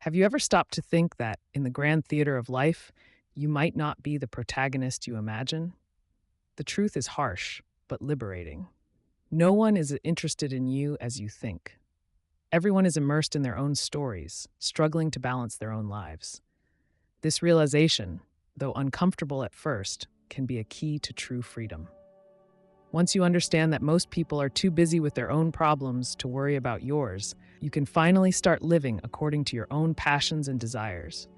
Have you ever stopped to think that, in the grand theater of life, you might not be the protagonist you imagine? The truth is harsh, but liberating. No one is as interested in you as you think. Everyone is immersed in their own stories, struggling to balance their own lives. This realization, though uncomfortable at first, can be a key to true freedom. Once you understand that most people are too busy with their own problems to worry about yours, you can finally start living according to your own passions and desires,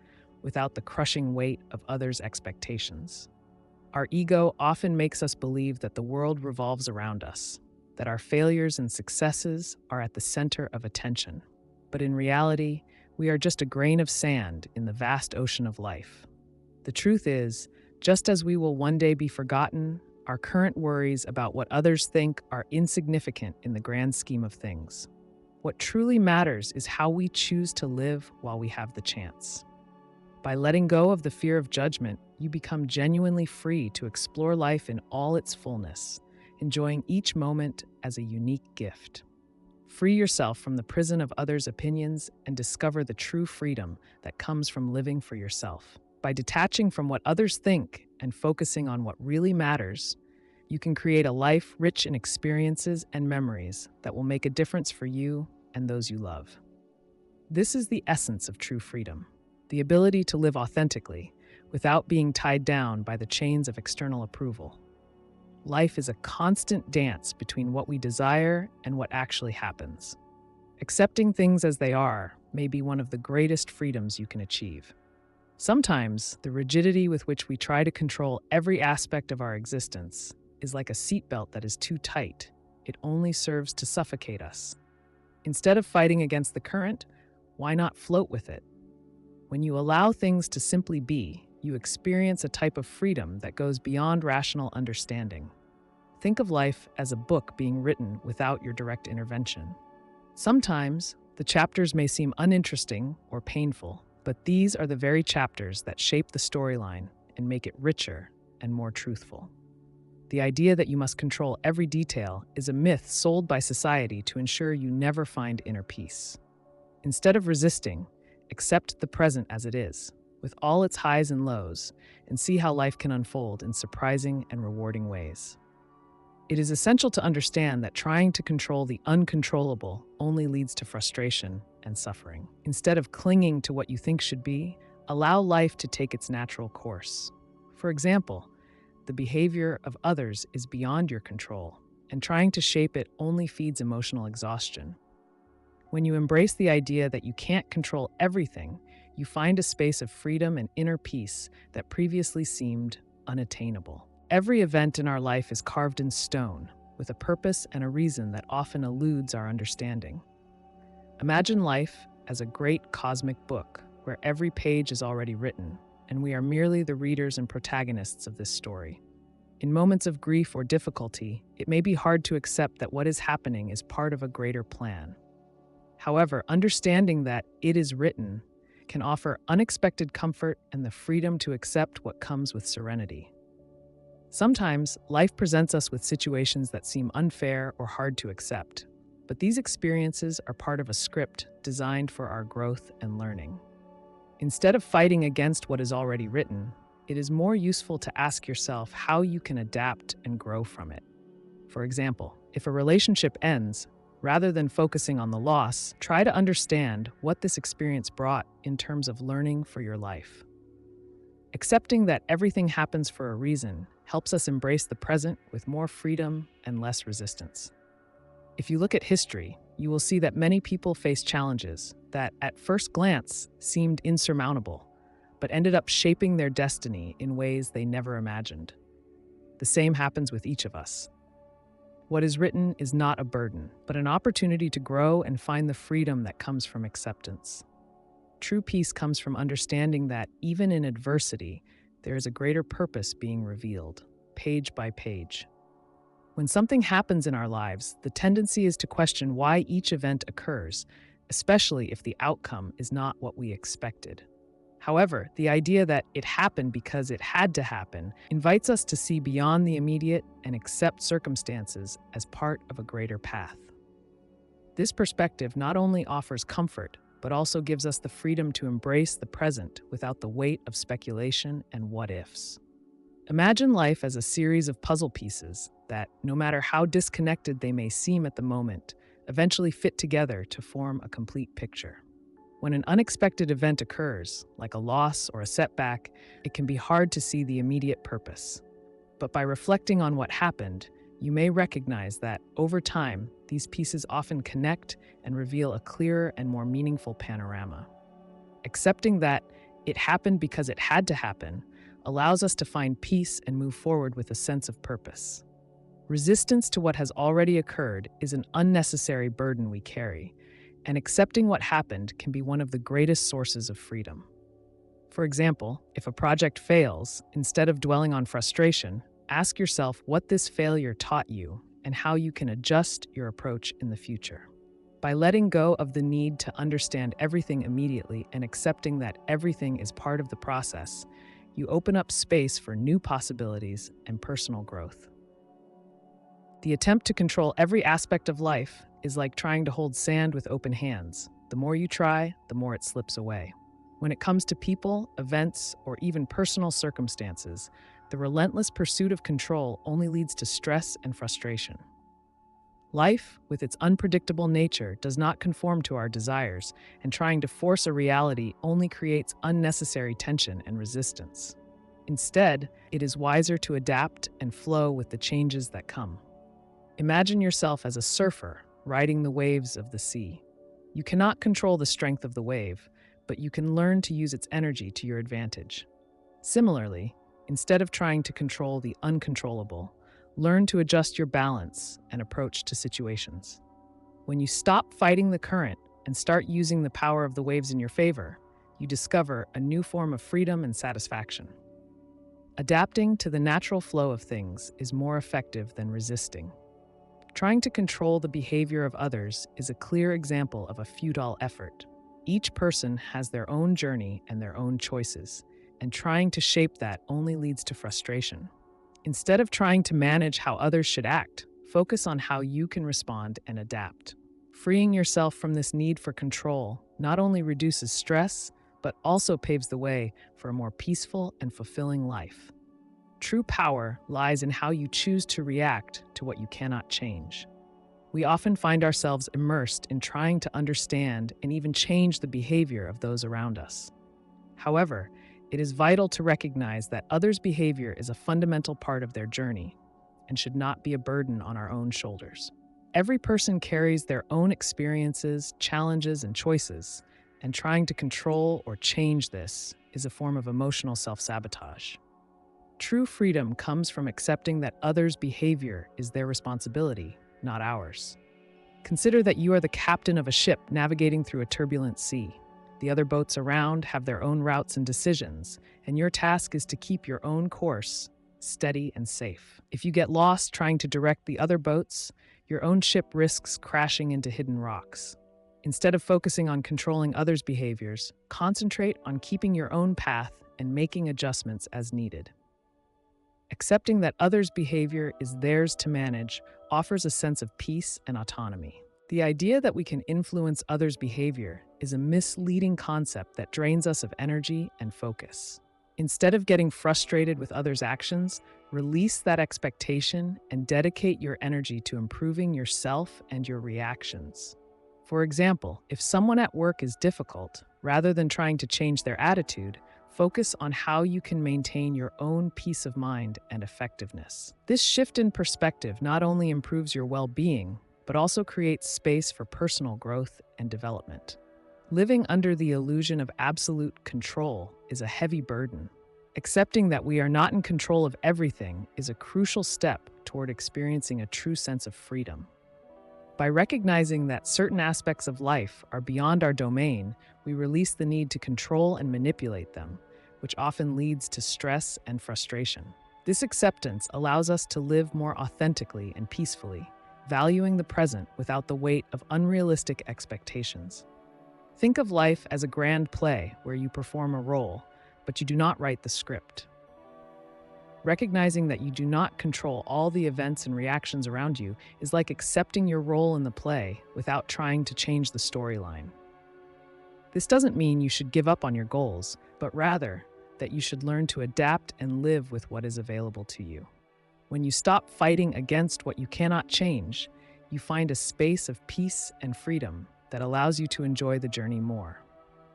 without the crushing weight of others' expectations. Our ego often makes us believe that the world revolves around us, that our failures and successes are at the center of attention. But in reality, we are just a grain of sand in the vast ocean of life. The truth is, just as we will one day be forgotten, our current worries about what others think are insignificant in the grand scheme of things. What truly matters is how we choose to live while we have the chance. By letting go of the fear of judgment, you become genuinely free to explore life in all its fullness, enjoying each moment as a unique gift. Free yourself from the prison of others' opinions and discover the true freedom that comes from living for yourself. By detaching from what others think and focusing on what really matters, you can create a life rich in experiences and memories that will make a difference for you and those you love. This is the essence of true freedom, the ability to live authentically without being tied down by the chains of external approval. Life is a constant dance between what we desire and what actually happens. Accepting things as they are may be one of the greatest freedoms you can achieve. Sometimes, the rigidity with which we try to control every aspect of our existence is like a seatbelt that is too tight. It only serves to suffocate us. Instead of fighting against the current, why not float with it? When you allow things to simply be, you experience a type of freedom that goes beyond rational understanding. Think of life as a book being written without your direct intervention. Sometimes, the chapters may seem uninteresting or painful, but these are the very chapters that shape the storyline and make it richer and more truthful. The idea that you must control every detail is a myth sold by society to ensure you never find inner peace. Instead of resisting, accept the present as it is, with all its highs and lows, and see how life can unfold in surprising and rewarding ways. It is essential to understand that trying to control the uncontrollable only leads to frustration and suffering. Instead of clinging to what you think should be, allow life to take its natural course. For example, the behavior of others is beyond your control, and trying to shape it only feeds emotional exhaustion. When you embrace the idea that you can't control everything, you find a space of freedom and inner peace that previously seemed unattainable. Every event in our life is carved in stone, with a purpose and a reason that often eludes our understanding. Imagine life as a great cosmic book where every page is already written, and we are merely the readers and protagonists of this story. In moments of grief or difficulty, it may be hard to accept that what is happening is part of a greater plan. However, understanding that it is written can offer unexpected comfort and the freedom to accept what comes with serenity. Sometimes, life presents us with situations that seem unfair or hard to accept, but these experiences are part of a script designed for our growth and learning. Instead of fighting against what is already written, it is more useful to ask yourself how you can adapt and grow from it. For example, if a relationship ends, rather than focusing on the loss, try to understand what this experience brought in terms of learning for your life. Accepting that everything happens for a reason helps us embrace the present with more freedom and less resistance. If you look at history, you will see that many people face challenges that, at first glance, seemed insurmountable, but ended up shaping their destiny in ways they never imagined. The same happens with each of us. What is written is not a burden, but an opportunity to grow and find the freedom that comes from acceptance. True peace comes from understanding that, even in adversity, there is a greater purpose being revealed, page by page. When something happens in our lives, the tendency is to question why each event occurs, especially if the outcome is not what we expected. However, the idea that it happened because it had to happen invites us to see beyond the immediate and accept circumstances as part of a greater path. This perspective not only offers comfort, but also gives us the freedom to embrace the present without the weight of speculation and what ifs. Imagine life as a series of puzzle pieces that, no matter how disconnected they may seem at the moment, eventually fit together to form a complete picture. When an unexpected event occurs, like a loss or a setback, it can be hard to see the immediate purpose. But by reflecting on what happened, you may recognize that, over time, these pieces often connect and reveal a clearer and more meaningful panorama. Accepting that it happened because it had to happen allows us to find peace and move forward with a sense of purpose. Resistance to what has already occurred is an unnecessary burden we carry, and accepting what happened can be one of the greatest sources of freedom. For example, if a project fails, instead of dwelling on frustration, ask yourself what this failure taught you and how you can adjust your approach in the future. By letting go of the need to understand everything immediately and accepting that everything is part of the process, you open up space for new possibilities and personal growth. The attempt to control every aspect of life is like trying to hold sand with open hands. The more you try, the more it slips away. When it comes to people, events, or even personal circumstances, the relentless pursuit of control only leads to stress and frustration. Life, with its unpredictable nature, does not conform to our desires, and trying to force a reality only creates unnecessary tension and resistance. Instead, it is wiser to adapt and flow with the changes that come. Imagine yourself as a surfer riding the waves of the sea. You cannot control the strength of the wave, but you can learn to use its energy to your advantage. Similarly, instead of trying to control the uncontrollable, learn to adjust your balance and approach to situations. When you stop fighting the current and start using the power of the waves in your favor, you discover a new form of freedom and satisfaction. Adapting to the natural flow of things is more effective than resisting. Trying to control the behavior of others is a clear example of a futile effort. Each person has their own journey and their own choices, and trying to shape that only leads to frustration. Instead of trying to manage how others should act, focus on how you can respond and adapt. Freeing yourself from this need for control not only reduces stress, but also paves the way for a more peaceful and fulfilling life. True power lies in how you choose to react to what you cannot change. We often find ourselves immersed in trying to understand and even change the behavior of those around us. However, it is vital to recognize that others' behavior is a fundamental part of their journey and should not be a burden on our own shoulders. Every person carries their own experiences, challenges, and choices, and trying to control or change this is a form of emotional self-sabotage. True freedom comes from accepting that others' behavior is their responsibility, not ours. Consider that you are the captain of a ship navigating through a turbulent sea. The other boats around have their own routes and decisions, and your task is to keep your own course steady and safe. If you get lost trying to direct the other boats, your own ship risks crashing into hidden rocks. Instead of focusing on controlling others' behaviors, concentrate on keeping your own path and making adjustments as needed. Accepting that others' behavior is theirs to manage offers a sense of peace and autonomy. The idea that we can influence others' behavior is a misleading concept that drains us of energy and focus. Instead of getting frustrated with others' actions, release that expectation and dedicate your energy to improving yourself and your reactions. For example, if someone at work is difficult, rather than trying to change their attitude, focus on how you can maintain your own peace of mind and effectiveness. This shift in perspective not only improves your well-being, but also creates space for personal growth and development. Living under the illusion of absolute control is a heavy burden. Accepting that we are not in control of everything is a crucial step toward experiencing a true sense of freedom. By recognizing that certain aspects of life are beyond our domain, we release the need to control and manipulate them, which often leads to stress and frustration. This acceptance allows us to live more authentically and peacefully, valuing the present without the weight of unrealistic expectations. Think of life as a grand play where you perform a role, but you do not write the script. Recognizing that you do not control all the events and reactions around you is like accepting your role in the play without trying to change the storyline. This doesn't mean you should give up on your goals, but rather that you should learn to adapt and live with what is available to you. When you stop fighting against what you cannot change, you find a space of peace and freedom that allows you to enjoy the journey more.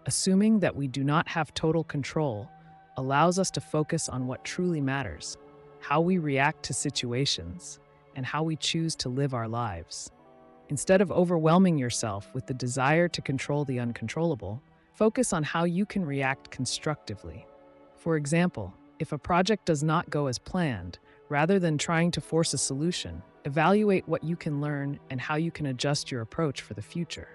Assuming that we do not have total control allows us to focus on what truly matters, how we react to situations, and how we choose to live our lives. Instead of overwhelming yourself with the desire to control the uncontrollable, focus on how you can react constructively. For example, if a project does not go as planned, rather than trying to force a solution, evaluate what you can learn and how you can adjust your approach for the future.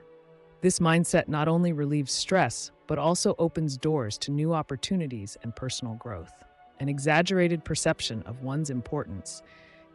This mindset not only relieves stress, but also opens doors to new opportunities and personal growth. An exaggerated perception of one's importance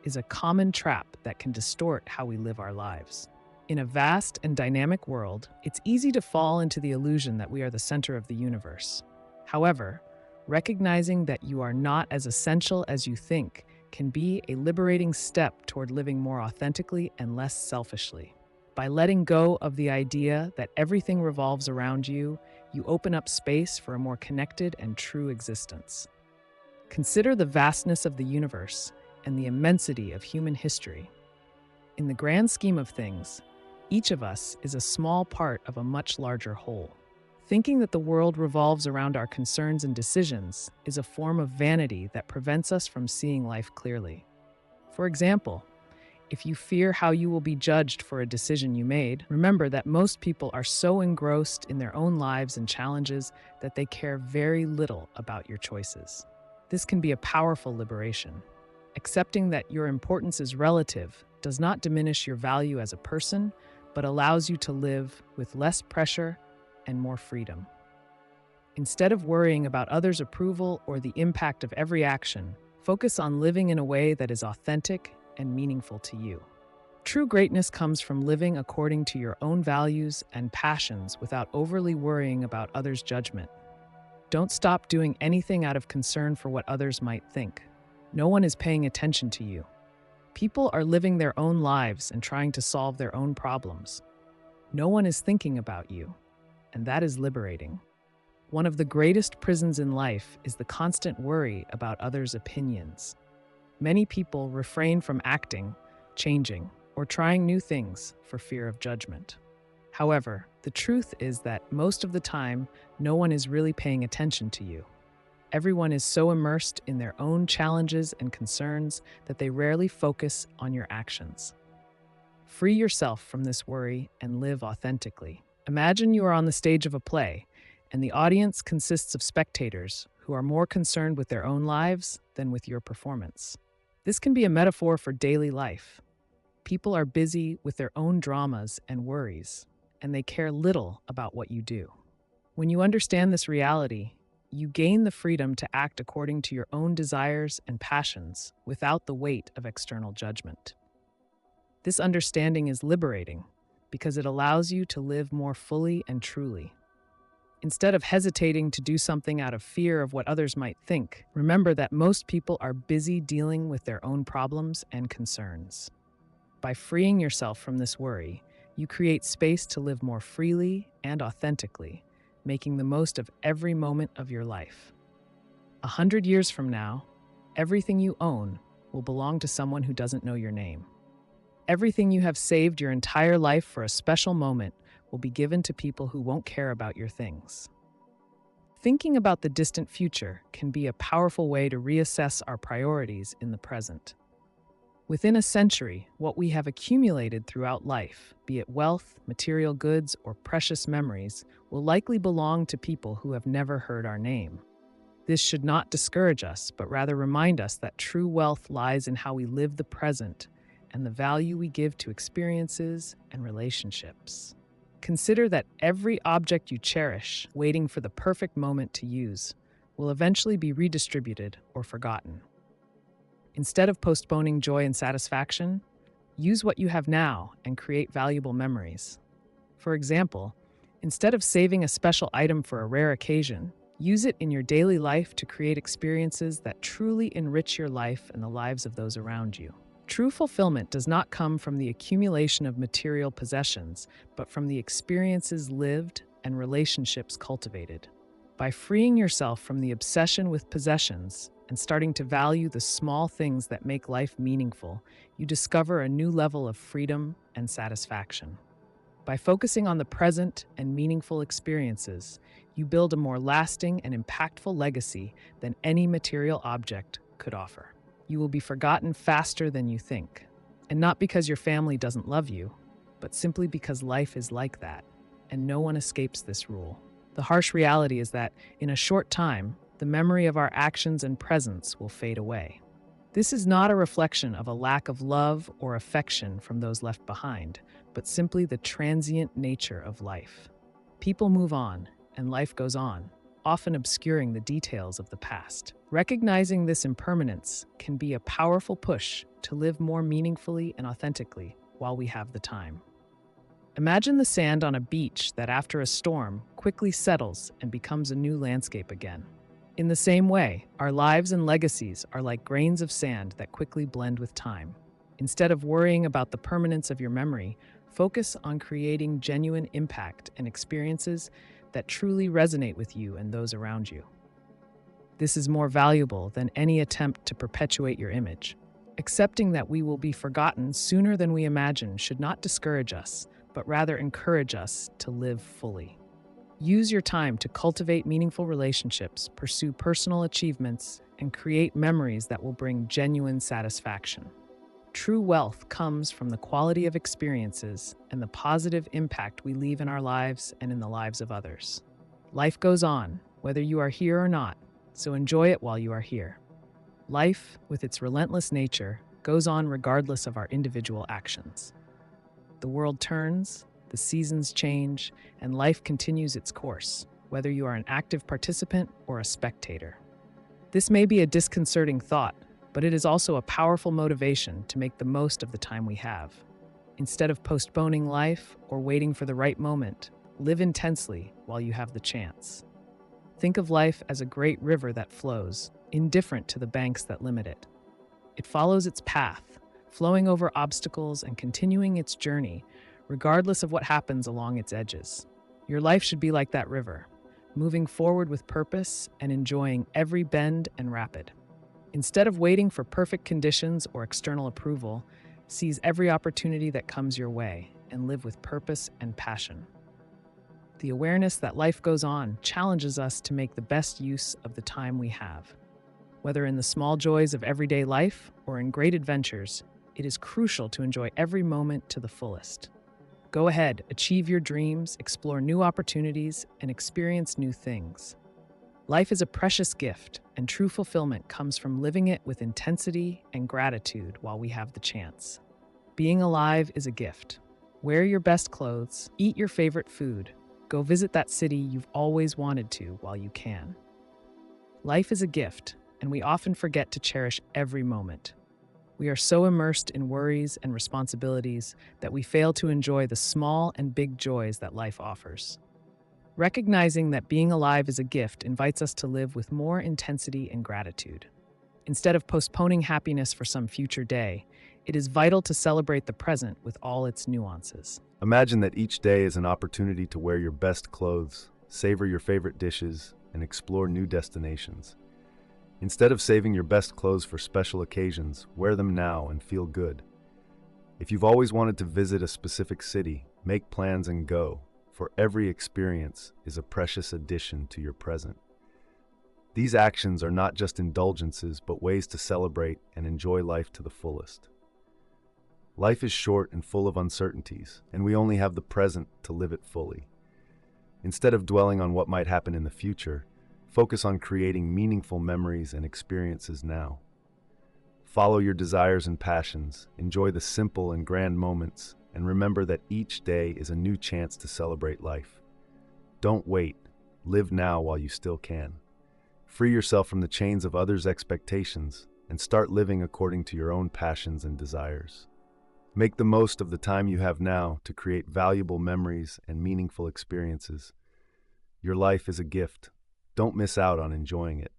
is a common trap that can distort how we live our lives. In a vast and dynamic world, it's easy to fall into the illusion that we are the center of the universe. However, recognizing that you are not as essential as you think can be a liberating step toward living more authentically and less selfishly. By letting go of the idea that everything revolves around you, you open up space for a more connected and true existence. Consider the vastness of the universe and the immensity of human history. In the grand scheme of things, each of us is a small part of a much larger whole. Thinking that the world revolves around our concerns and decisions is a form of vanity that prevents us from seeing life clearly. For example, if you fear how you will be judged for a decision you made, remember that most people are so engrossed in their own lives and challenges that they care very little about your choices. This can be a powerful liberation. Accepting that your importance is relative does not diminish your value as a person, but allows you to live with less pressure and more freedom. Instead of worrying about others' approval or the impact of every action, focus on living in a way that is authentic and meaningful to you. True greatness comes from living according to your own values and passions without overly worrying about others' judgment. Don't stop doing anything out of concern for what others might think. No one is paying attention to you. People are living their own lives and trying to solve their own problems. No one is thinking about you, and that is liberating. One of the greatest prisons in life is the constant worry about others' opinions. Many people refrain from acting, changing, or trying new things for fear of judgment. However, the truth is that most of the time, no one is really paying attention to you. Everyone is so immersed in their own challenges and concerns that they rarely focus on your actions. Free yourself from this worry and live authentically. Imagine you are on the stage of a play, and the audience consists of spectators who are more concerned with their own lives than with your performance. This can be a metaphor for daily life. People are busy with their own dramas and worries, and they care little about what you do. When you understand this reality, you gain the freedom to act according to your own desires and passions without the weight of external judgment. This understanding is liberating because it allows you to live more fully and truly. Instead of hesitating to do something out of fear of what others might think, remember that most people are busy dealing with their own problems and concerns. By freeing yourself from this worry, you create space to live more freely and authentically, making the most of every moment of your life. 100 years from now, everything you own will belong to someone who doesn't know your name. Everything you have saved your entire life for a special moment will be given to people who won't care about your things. Thinking about the distant future can be a powerful way to reassess our priorities in the present. Within a century, what we have accumulated throughout life, be it wealth, material goods, or precious memories, will likely belong to people who have never heard our name. This should not discourage us, but rather remind us that true wealth lies in how we live the present and the value we give to experiences and relationships. Consider that every object you cherish, waiting for the perfect moment to use, will eventually be redistributed or forgotten. Instead of postponing joy and satisfaction, use what you have now and create valuable memories. For example, instead of saving a special item for a rare occasion, use it in your daily life to create experiences that truly enrich your life and the lives of those around you. True fulfillment does not come from the accumulation of material possessions, but from the experiences lived and relationships cultivated. By freeing yourself from the obsession with possessions and starting to value the small things that make life meaningful, you discover a new level of freedom and satisfaction. By focusing on the present and meaningful experiences, you build a more lasting and impactful legacy than any material object could offer. You will be forgotten faster than you think, and not because your family doesn't love you, but simply because life is like that, and no one escapes this rule. The harsh reality is that, in a short time, the memory of our actions and presence will fade away. This is not a reflection of a lack of love or affection from those left behind, but simply the transient nature of life. People move on, and life goes on, often obscuring the details of the past. Recognizing this impermanence can be a powerful push to live more meaningfully and authentically while we have the time. Imagine the sand on a beach that, after a storm, quickly settles and becomes a new landscape again. In the same way, our lives and legacies are like grains of sand that quickly blend with time. Instead of worrying about the permanence of your memory, focus on creating genuine impact and experiences that truly resonate with you and those around you. This is more valuable than any attempt to perpetuate your image. Accepting that we will be forgotten sooner than we imagine should not discourage us, but rather encourage us to live fully. Use your time to cultivate meaningful relationships, pursue personal achievements, and create memories that will bring genuine satisfaction. True wealth comes from the quality of experiences and the positive impact we leave in our lives and in the lives of others. Life goes on, whether you are here or not, so enjoy it while you are here. Life, with its relentless nature, goes on regardless of our individual actions. The world turns, the seasons change, and life continues its course, whether you are an active participant or a spectator. This may be a disconcerting thought, but it is also a powerful motivation to make the most of the time we have. Instead of postponing life or waiting for the right moment, live intensely while you have the chance. Think of life as a great river that flows, indifferent to the banks that limit it. It follows its path, flowing over obstacles and continuing its journey, regardless of what happens along its edges. Your life should be like that river, moving forward with purpose and enjoying every bend and rapid. Instead of waiting for perfect conditions or external approval, seize every opportunity that comes your way and live with purpose and passion. The awareness that life goes on challenges us to make the best use of the time we have. Whether in the small joys of everyday life or in great adventures, it is crucial to enjoy every moment to the fullest. Go ahead, achieve your dreams, explore new opportunities, and experience new things. Life is a precious gift, and true fulfillment comes from living it with intensity and gratitude while we have the chance. Being alive is a gift. Wear your best clothes, eat your favorite food, go visit that city you've always wanted to while you can. Life is a gift, and we often forget to cherish every moment. We are so immersed in worries and responsibilities that we fail to enjoy the small and big joys that life offers. Recognizing that being alive is a gift invites us to live with more intensity and gratitude. Instead of postponing happiness for some future day, it is vital to celebrate the present with all its nuances. Imagine that each day is an opportunity to wear your best clothes, savor your favorite dishes, and explore new destinations. Instead of saving your best clothes for special occasions, wear them now and feel good. If you've always wanted to visit a specific city, make plans and go, for every experience is a precious addition to your present. These actions are not just indulgences, but ways to celebrate and enjoy life to the fullest. Life is short and full of uncertainties, and we only have the present to live it fully. Instead of dwelling on what might happen in the future, focus on creating meaningful memories and experiences now. Follow your desires and passions, enjoy the simple and grand moments, and remember that each day is a new chance to celebrate life. Don't wait, live now while you still can. Free yourself from the chains of others' expectations and start living according to your own passions and desires. Make the most of the time you have now to create valuable memories and meaningful experiences. Your life is a gift. Don't miss out on enjoying it.